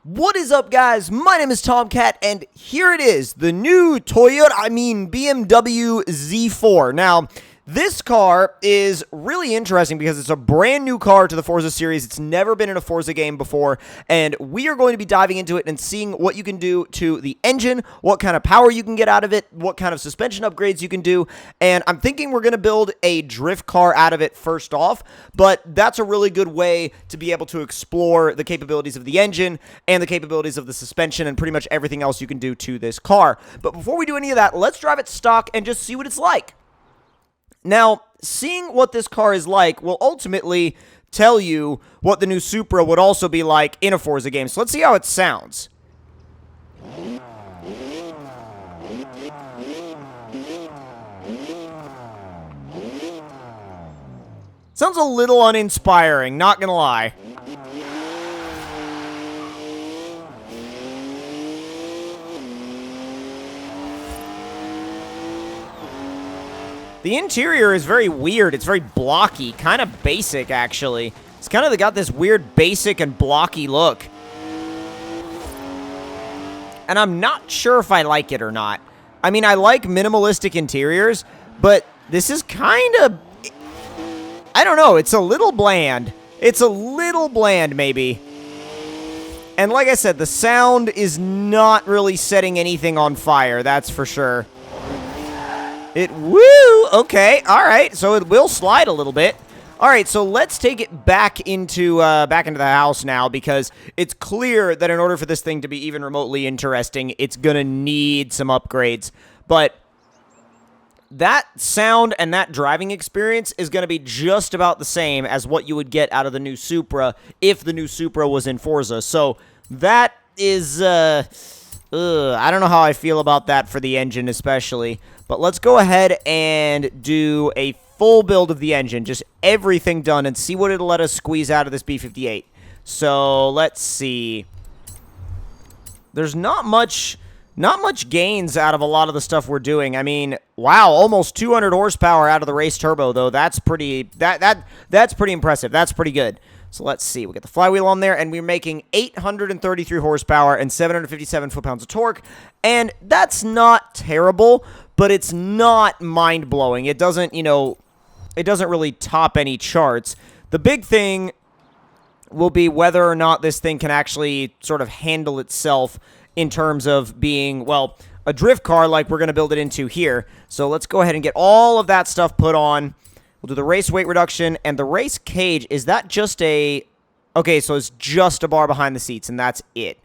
What is up, guys? My name is Tomcat, and here it is, the new BMW Z4. Now, this car is really interesting because it's a brand new car to the Forza series. It's never been in a Forza game before, and we are going to be diving into it and seeing what you can do to the engine, what kind of power you can get out of it, what kind of suspension upgrades you can do, and I'm thinking we're going to build a drift car out of it first off, but that's a really good way to be able to explore the capabilities of the engine and the capabilities of the suspension and pretty much everything else you can do to this car. But before we do any of that, let's drive it stock and just see what it's like. Now, seeing what this car is like will ultimately tell you what the new Supra would also be like in a Forza game. So let's see how it sounds. Sounds a little uninspiring, not gonna lie. The interior is very weird. It's very blocky, kind of basic, actually. It's kind of got this weird basic and blocky look. And I'm not sure if I like it or not. I mean, I like minimalistic interiors, but this is kind of... I don't know. It's a little bland. It's a little bland, maybe. And like I said, the sound is not really setting anything on fire, that's for sure. Woo! Okay, alright, so it will slide a little bit. Alright, so let's take it back into the house now, because it's clear that in order for this thing to be even remotely interesting, it's gonna need some upgrades. But that sound and that driving experience is gonna be just about the same as what you would get out of the new Supra if the new Supra was in Forza. So that is, I don't know how I feel about that for the engine especially. But let's go ahead and do a full build of the engine, just everything done, and see what it'll let us squeeze out of this B58. So let's see. There's not much gains out of a lot of the stuff we're doing. I mean, wow, almost 200 horsepower out of the race turbo, though. That's pretty that's pretty impressive. That's pretty good. So let's see. We got the flywheel on there, and we're making 833 horsepower and 757 foot-pounds of torque, and that's not terrible, but it's not mind-blowing. It doesn't, it doesn't really top any charts. The big thing will be whether or not this thing can actually sort of handle itself in terms of being, well, a drift car like we're going to build it into here. So let's go ahead and get all of that stuff put on. We'll do the race weight reduction, and the race cage, is that just a... Okay, so it's just a bar behind the seats, and that's it.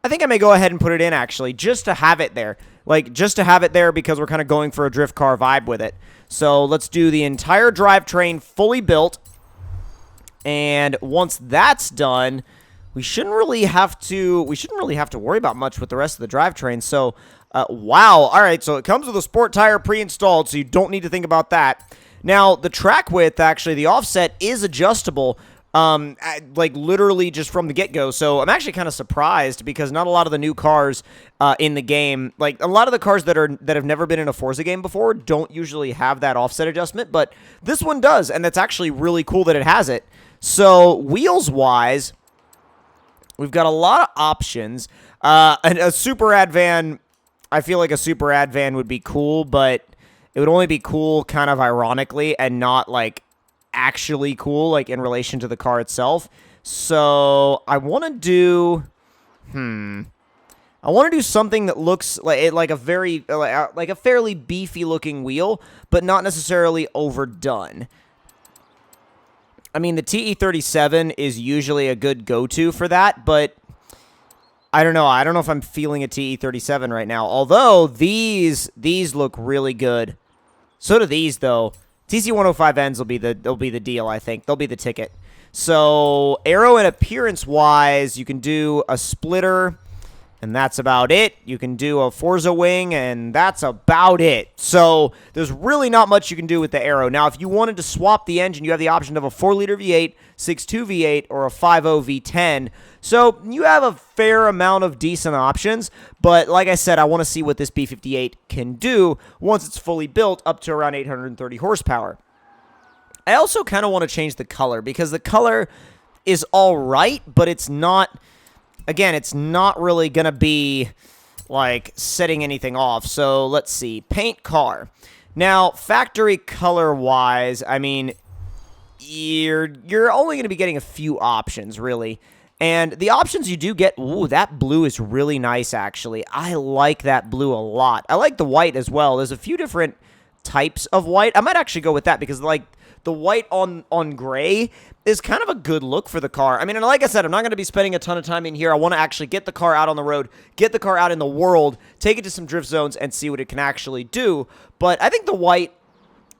I think I may go ahead and put it in, actually, just to have it there. Like, just to have it there because we're kind of going for a drift car vibe with it. So let's do the entire drivetrain fully built. And once that's done, we shouldn't really have to worry about much with the rest of the drivetrain. So, wow. All right, so it comes with a sport tire pre-installed, so you don't need to think about that. Now, the track width, actually, the offset is adjustable. Like literally just from the get-go. So I'm actually kind of surprised because not a lot of the new cars in the game, like a lot of the cars that have never been in a Forza game before don't usually have that offset adjustment, but this one does, and that's actually really cool that it has it. So wheels-wise, we've got a lot of options. And a super rad van, I feel like a super rad van would be cool, but it would only be cool kind of ironically and not like actually cool, like in relation to the car itself. So I want to do, I want to do something that looks like a fairly beefy looking wheel, but not necessarily overdone. I mean, the TE37 is usually a good go-to for that, but I don't know. I don't know if I'm feeling a TE37 right now. Although these look really good. So do these, though. TC105Ns will be the deal, I think. They'll be the ticket. So, aero and appearance-wise, you can do a splitter, and that's about it. You can do a Forza wing, and that's about it. So, there's really not much you can do with the aero. Now, if you wanted to swap the engine, you have the option of a 4-liter V8, 6.2 V8, or a 5.0 V10. So, you have a fair amount of decent options, but like I said, I want to see what this B58 can do once it's fully built up to around 830 horsepower. I also kind of want to change the color because the color is all right, but it's not, again, it's not really going to be, like, setting anything off. So, let's see. Paint car. Now, factory color-wise, I mean, you're only going to be getting a few options, really. And the options you do get, ooh, that blue is really nice, actually. I like that blue a lot. I like the white as well. There's a few different types of white. I might actually go with that because, like, the white on gray is kind of a good look for the car. I mean, and like I said, I'm not going to be spending a ton of time in here. I want to actually get the car out on the road, get the car out in the world, take it to some drift zones, and see what it can actually do. But I think the white,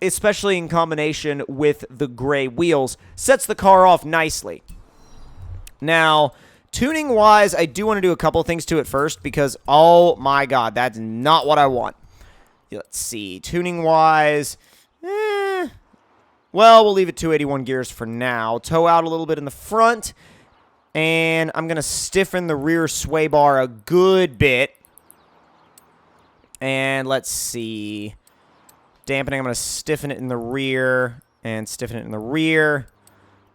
especially in combination with the gray wheels, sets the car off nicely. Now, tuning-wise, I do want to do a couple things to it first because, oh my god, that's not what I want. Let's see. Tuning-wise, well, we'll leave it 281 gears for now. Toe out a little bit in the front, and I'm going to stiffen the rear sway bar a good bit. And let's see. Dampening, I'm going to stiffen it in the rear and stiffen it in the rear.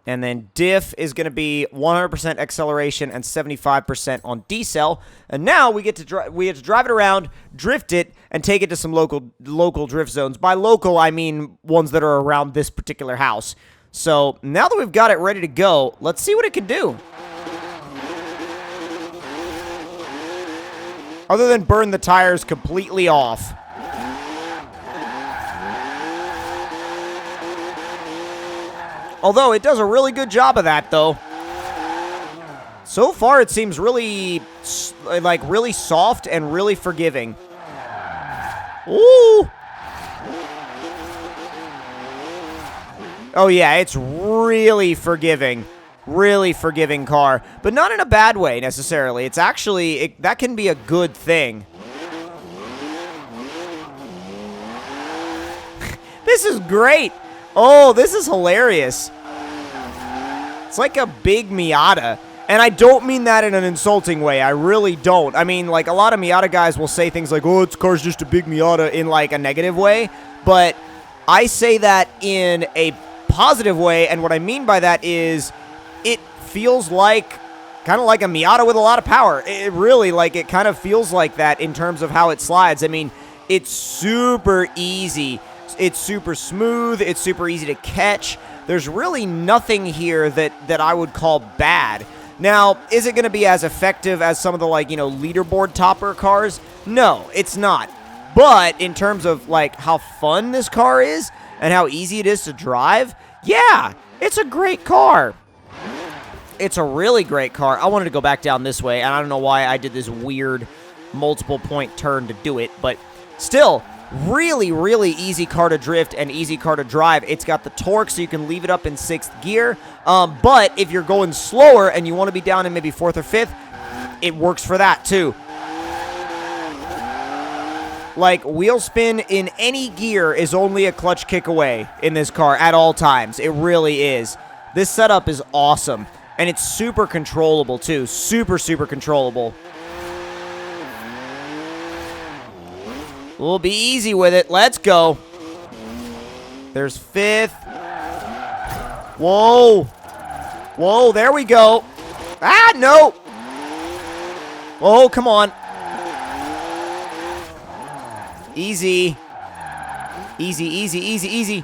And then diff is going to be 100% acceleration and 75% on decel. And now we get to drive it around, drift it, and take it to some local drift zones. By local, I mean ones that are around this particular house. So now that we've got it ready to go, let's see what it can do. Other than burn the tires completely off. Although, it does a really good job of that, though. So far, it seems really, like, really soft and really forgiving. Ooh! Oh, yeah, it's really forgiving. Really forgiving car. But not in a bad way, necessarily. It's actually, that can be a good thing. This is great! Oh, this is hilarious. It's like a big Miata. And I don't mean that in an insulting way. I really don't. I mean, like, a lot of Miata guys will say things like, oh, this car's just a big Miata in, like, a negative way. But I say that in a positive way. And what I mean by that is it feels like, kind of like a Miata with a lot of power. It really, like, it kind of feels like that in terms of how it slides. I mean, it's super easy. It's super smooth. It's super easy to catch. There's really nothing here that I would call bad. Now, is it going to be as effective as some of the, like, you know, leaderboard topper cars? No, it's not. But in terms of, like, how fun this car is and how easy it is to drive, yeah, it's a great car. It's a really great car. I wanted to go back down this way, and I don't know why I did this weird multiple point turn to do it, but still, really, really easy car to drift and easy car to drive. It's got the torque, so you can leave it up in 6th gear. But if you're going slower and you want to be down in maybe 4th or 5th, it works for that too. Like, wheel spin in any gear is only a clutch kick away in this car at all times. It really is. This setup is awesome. And it's super controllable too. Super, super controllable. We'll be easy with it. Let's go. There's 5th. Whoa. Whoa, there we go. Ah, no. Oh, come on. Easy. Easy, easy, easy, easy.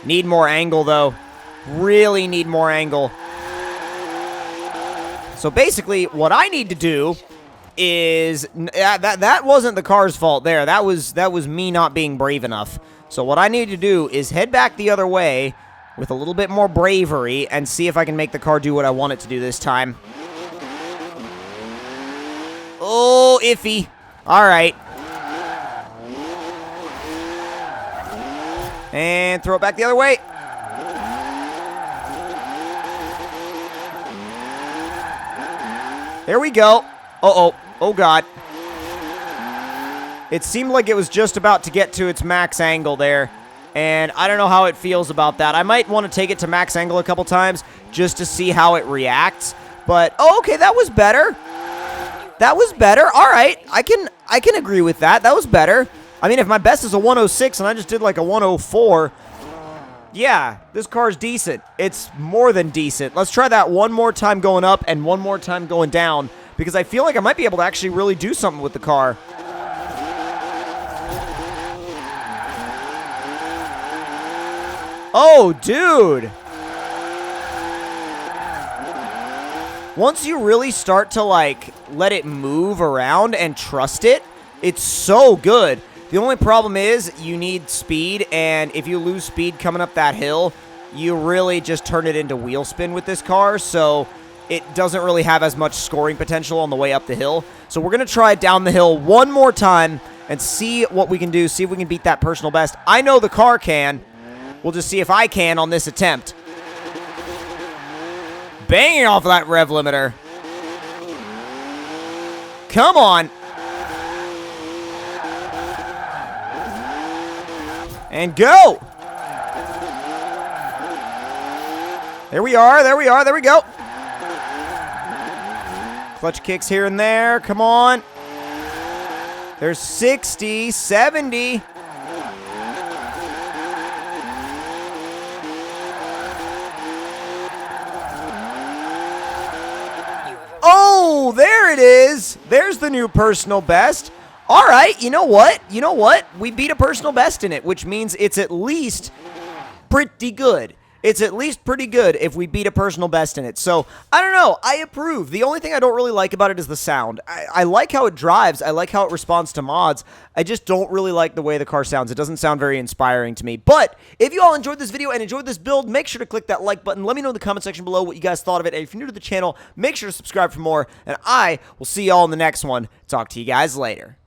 Need more angle, though. Really need more angle. So basically, what I need to do is that wasn't the car's fault there. That was me not being brave enough. So what I need to do is head back the other way with a little bit more bravery and see if I can make the car do what I want it to do this time. Oh, iffy. All right. And throw it back the other way. There we go. Uh-oh. Oh, God. It seemed like it was just about to get to its max angle there. And I don't know how it feels about that. I might want to take it to max angle a couple times just to see how it reacts. But, oh, okay, that was better. That was better. All right. I can agree with that. That was better. I mean, if my best is a 106 and I just did like a 104, yeah, this car's decent. It's more than decent. Let's try that one more time going up and one more time going down, because I feel like I might be able to actually really do something with the car. Oh, dude. Once you really start to, like, let it move around and trust it, it's so good. The only problem is you need speed, and if you lose speed coming up that hill, you really just turn it into wheel spin with this car, so it doesn't really have as much scoring potential on the way up the hill. So we're going to try it down the hill one more time and see what we can do, see if we can beat that personal best. I know the car can. We'll just see if I can on this attempt. Banging off that rev limiter. Come on. And go. There we are, there we are, there we go. Clutch kicks here and there, come on. There's 60, 70. Oh, there it is. There's the new personal best. All right, you know what? You know what? We beat a personal best in it, which means it's at least pretty good. It's at least pretty good if we beat a personal best in it. So, I don't know. I approve. The only thing I don't really like about it is the sound. I like how it drives. I like how it responds to mods. I just don't really like the way the car sounds. It doesn't sound very inspiring to me. But if you all enjoyed this video and enjoyed this build, make sure to click that like button. Let me know in the comment section below what you guys thought of it. And if you're new to the channel, make sure to subscribe for more. And I will see you all in the next one. Talk to you guys later.